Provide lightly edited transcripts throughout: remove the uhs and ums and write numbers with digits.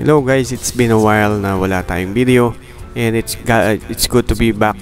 Hello guys, it's been a while na wala tayong video and it's good to be back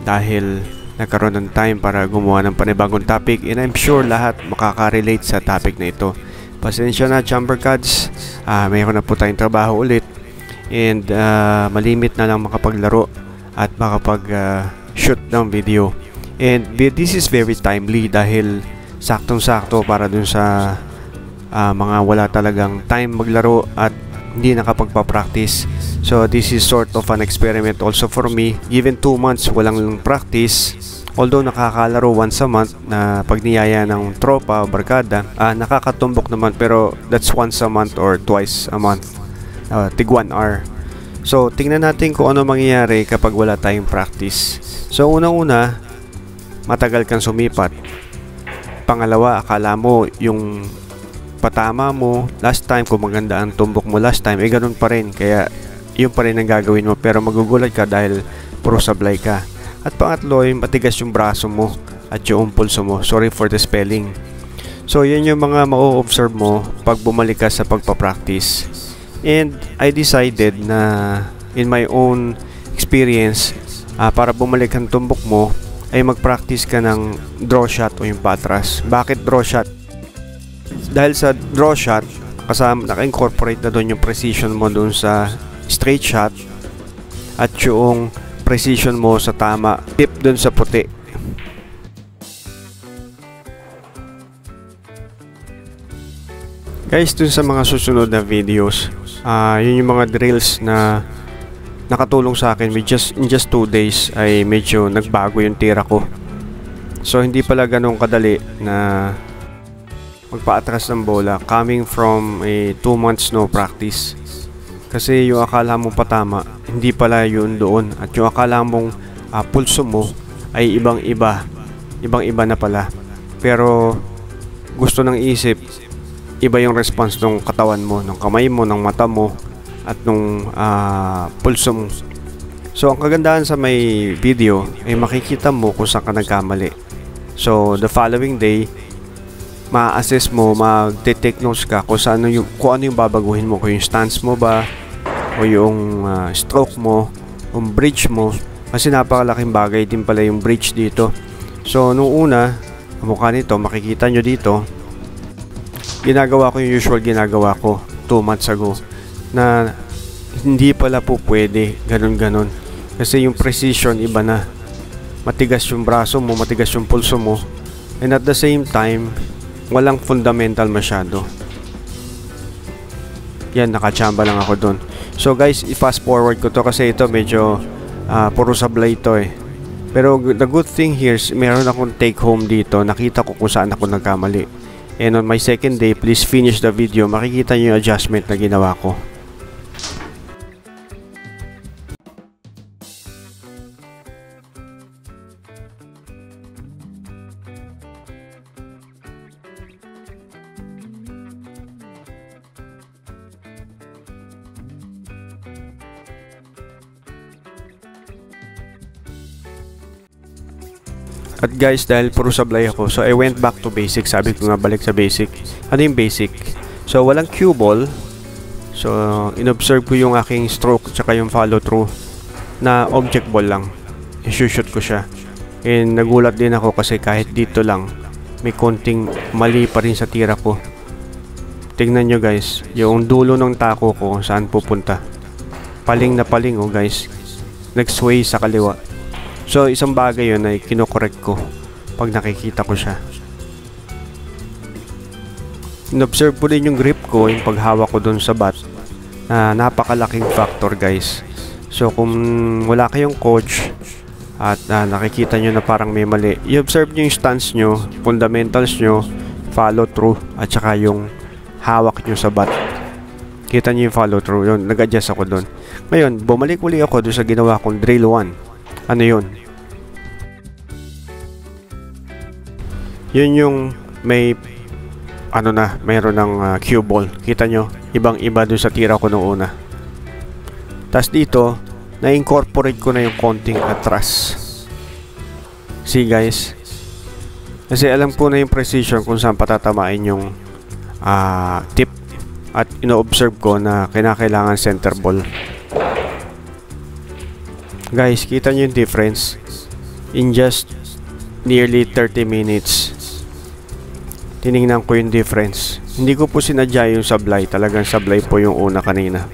dahil nagkaroon ng time para gumawa ng panibagong topic and I'm sure lahat makaka-relate sa topic na ito. Pasensya na Chambercads, mayroon na po tayong trabaho ulit and malimit na lang makapaglaro at makapag-shoot ng video. And this is very timely dahil saktong-sakto para dun sa mga wala talagang time maglaro at hindi nakapagpa-practice. So this is sort of an experiment also for me. Given 2 months walang practice, although nakakalaro once a month na pag niyaya ng tropa o barkada, nakakatumbok naman, pero that's once a month or twice a month, tig 1 hour. So tingnan natin kung ano mangyayari kapag wala tayong practice. So unang-una, matagal kang sumipat. Pangalawa, akala mo yung patama mo last time, kung maganda ang tumbok mo last time, ganun pa rin, kaya yun pa rin ang gagawin mo, pero magugulat ka dahil puro sablay ka. At pangatlo, yung matigas yung braso mo at yung pulso mo. Sorry for the spelling. So yun yung mga ma-observe mo pag bumalik ka sa pagpapractice. And I decided na in my own experience, para bumalik ang tumbok mo ay mag-practice ka ng draw shot o yung patras. Bakit draw shot? Dahil sa draw shot, kasama naka-incorporate na doon yung precision mo doon sa straight shot at yung precision mo sa tama tip doon sa puti. Guys, dun sa mga susunod na videos, yun yung mga drills na nakatulong sa akin. In just 2 days ay medyo nagbago yung tira ko. So hindi pala ganun kadali na magpa-atras ng bola coming from a 2 months no practice. Kasi yung akala mong patama, hindi pala yun doon. At yung akala mong pulso mo ay ibang-iba na pala. Pero gusto ng isip, iba yung response ng katawan mo, ng kamay mo, ng mata mo, at ng pulso mo. So ang kagandahan sa may video ay makikita mo kung saan ka nagkamali. So the following day, ma-assess mo, mag-take notes ka kung ano yung babaguhin mo, kung yung stance mo ba o yung stroke mo, yung bridge mo, kasi napakalaking bagay din pala yung bridge dito. So nung una, mukha nito, makikita nyo dito, ginagawa ko yung usual ginagawa ko 2 months ago, na hindi pala po pwede ganun kasi yung precision iba na, matigas yung braso mo, matigas yung pulso mo, and at the same time walang fundamental masyado. Yan, nakachamba lang ako dun. So guys, i-fast forward ko to kasi ito medyo puro sablay ito eh. Pero the good thing here is meron akong take home dito. Nakita ko kung saan ako nagkamali. And on my second day, please finish the video. Makikita nyo yung adjustment na ginawa ko. At guys, dahil puro sablay ako, so I went back to basic. Sabi ko nga, balik sa basic. Ano yung basic? So walang cue ball. So inobserve ko yung aking stroke tsaka yung follow through na object ball lang. I-shoot ko siya. And nagulat din ako kasi kahit dito lang may konting mali pa rin sa tira ko. Tingnan nyo guys, yung dulo ng tako ko saan pupunta. Paling na paling oh guys. Nag-sway sa kaliwa. So isang bagay yun ay kinokorek ko pag nakikita ko siya. In-observe ko din yung grip ko, yung paghawak ko dun sa bat, na napakalaking factor guys. So kung wala kayong coach at nakikita nyo na parang may mali, i-observe nyo yung stance nyo, fundamentals nyo, follow through, at saka yung hawak nyo sa bat. Kita nyo yung follow through, yun, nag-adjust ako dun. Ngayon, bumalik uli ako dun sa ginawa kong drill 1. Ano yun? Yun yung may mayroon ng cue ball. Kita nyo, ibang-iba dun sa tira ko noong una. Tas dito, na-incorporate ko na yung konting atras. See guys? Kasi alam ko na yung precision kung saan patatamain yung tip at ino-observe ko na kinakailangan center ball. Guys, kita nyo yung difference in just nearly 30 minutes. Tinignan ko yung difference. Hindi ko po sinadya yung sablay, talagang sablay po yung una kanina.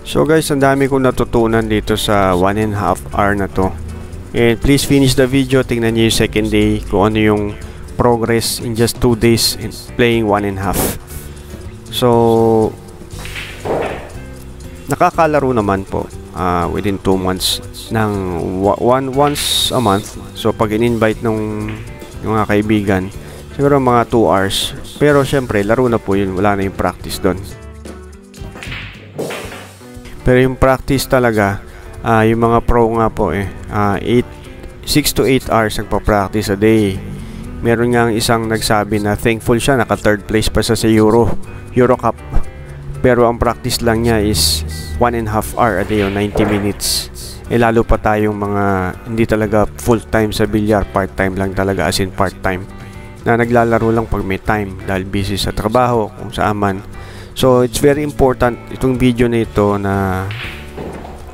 So guys, ang dami kong natutunan dito sa 1.5 hour na to. And please finish the video. Tingnan niyo yung second day kung ano yung progress in just 2 days in playing 1.5. So nakakalaro naman po within 2 months ng once a month. So pag in-invite nung yung mga kaibigan, siguro mga 2 hours. Pero syempre laro na po yun, wala na yung practice doon. Pero yung practice talaga, yung mga pro nga po 6 to 8 hours nagpa-practice a day. Meron nga isang nagsabi na thankful siya, naka third place pa sa Euro Cup. Pero ang practice lang niya is 1.5 hour a day o 90 minutes. Lalo pa tayong mga hindi talaga full time sa bilyar, part time lang talaga, as in part time, na naglalaro lang pag may time dahil busy sa trabaho kung saan man. So it's very important itong video na ito na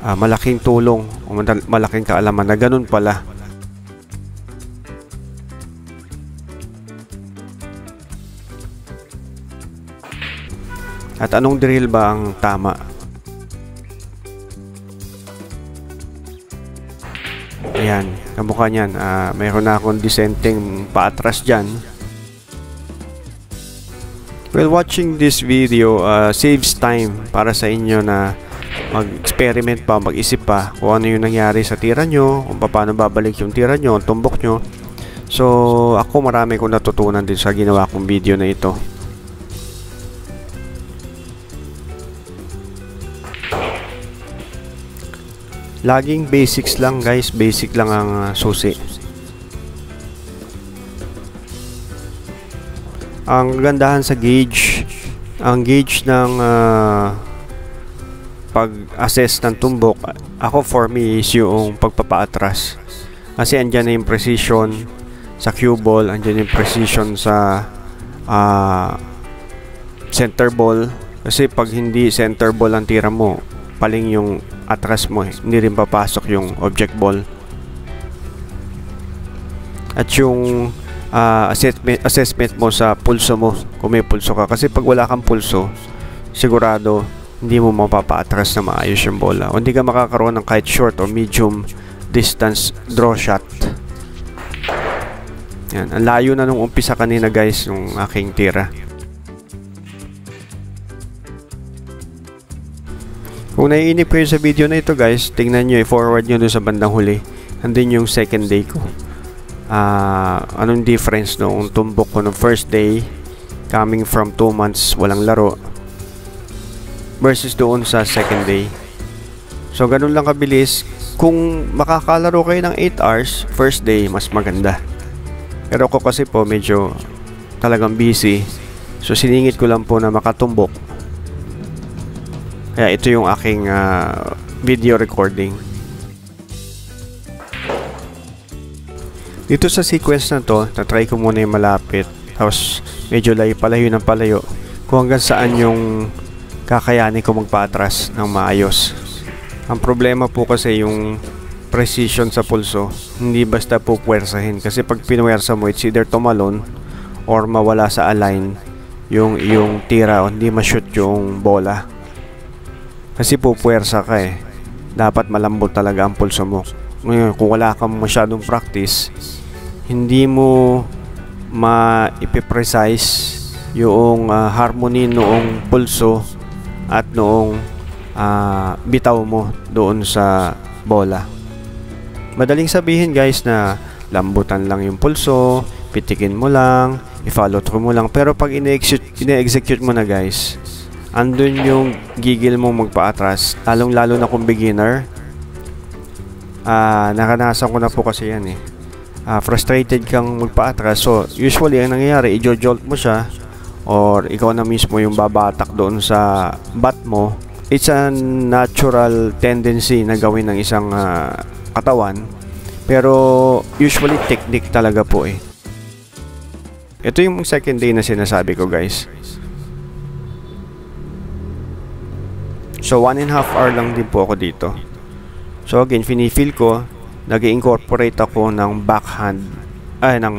malaking tulong o malaking kaalaman na ganun pala. At anong drill ba ang tama? Ayan, kamukha niyan. Mayroon na akong dissenting paatras dyan. Well, watching this video saves time para sa inyo na mag-experiment pa, mag-isip pa kung ano yung nangyari sa tira nyo, kung paano babalik yung tira nyo, ang tumbok nyo. So, ako marami kong natutunan din sa ginawa kong video na ito. Laging basics lang guys, basic lang ang susi. Ang gandahan sa gauge, ang gauge ng pag-assess ng tumbok, ako for me is yung pagpapaatras. Kasi andyan na yung precision sa cue ball, andyan yung precision sa center ball. Kasi pag hindi center ball ang tira mo, paling yung atras mo, hindi rin papasok yung object ball. At yung assessment mo sa pulso mo, kung may pulso ka, kasi pag wala kang pulso, sigurado hindi mo mapapaatras na maayos yung bola, o hindi ka makakaroon ng kahit short o medium distance draw shot. Yan, ang layo na nung umpisa kanina guys, yung aking tira. Kung naiinip kayo sa video na ito guys, tingnan nyo, i-forward nyo doon sa bandang huli. Andun yung second day ko. Anong difference noong tumbok ko ng first day, coming from 2 months walang laro, versus doon sa second day. So ganun lang kabilis. Kung makakalaro kayo ng 8 hours first day, mas maganda. Pero ako kasi po medyo talagang busy, so siningit ko lang po na makatumbok. Kaya ito yung aking video recording. Dito sa sequence na to, na-try ko muna yung malapit, tapos medyo palayo ng palayo, kung hanggang saan yung kakayanin ko magpaatras ng maayos. Ang problema po kasi yung precision sa pulso, hindi basta po puwersahin, kasi pag pinuwersa mo, it's either tumalon or mawala sa align yung tira o hindi ma-shoot yung bola. Kasi po puwersa ka dapat malambot talaga ang pulso mo. Ngayon, kung wala kang masyadong practice, hindi mo ma-ipiprecise yung harmony noong pulso at noong bitaw mo doon sa bola. Madaling sabihin guys na lambutan lang yung pulso, pitikin mo lang, i-follow through mo lang. Pero pag ine-execute mo na guys, andun yung gigil mong magpa-atras, lalong-lalo na kung beginner. Nakanasan ko na po kasi yan frustrated kang magpa-atras, so usually ang nangyayari, i-jolt mo siya or ikaw na mismo yung babatak doon sa bat mo it's a natural tendency na gawin ng isang katawan, pero usually technique talaga po eh. Ito yung second day na sinasabi ko, guys. So 1.5 hour lang din po ako dito. So again, finifeel ko, nag-incorporate ako ng backhand, ng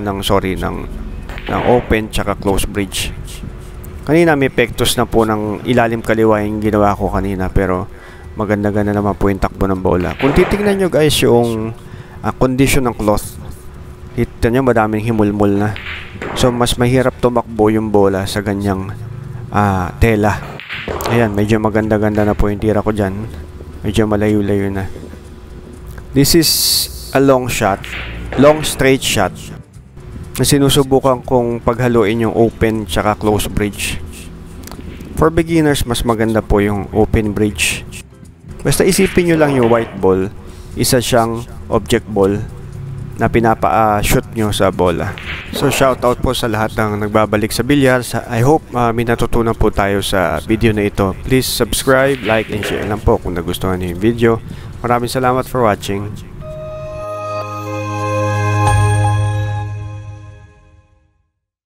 open tsaka close bridge. Kanina may pectus na po ng ilalim kaliwa yung ginawa ko kanina, pero maganda-ganda naman po yung takbo ng bola. Kung titignan nyo guys yung condition ng cloth, kita nyo madaming himulmul na. So mas mahirap tumakbo yung bola sa ganyang tela. Ayan, medyo maganda-ganda na po yung tira ko dyan. Medyo malayo-layo na. This is a long shot, long straight shot, na sinusubukan kong paghaluin yung open tsaka close bridge. For beginners, mas maganda po yung open bridge. Basta isipin nyo lang yung white ball, isa siyang object ball na pinapa-shoot nyo sa bola. So shout out po sa lahat ng nagbabalik sa bilyar. I hope may natutunan po tayo sa video na ito. Please subscribe, like, and share lang po kung nagustuhan niyo yung video. Maraming salamat for watching.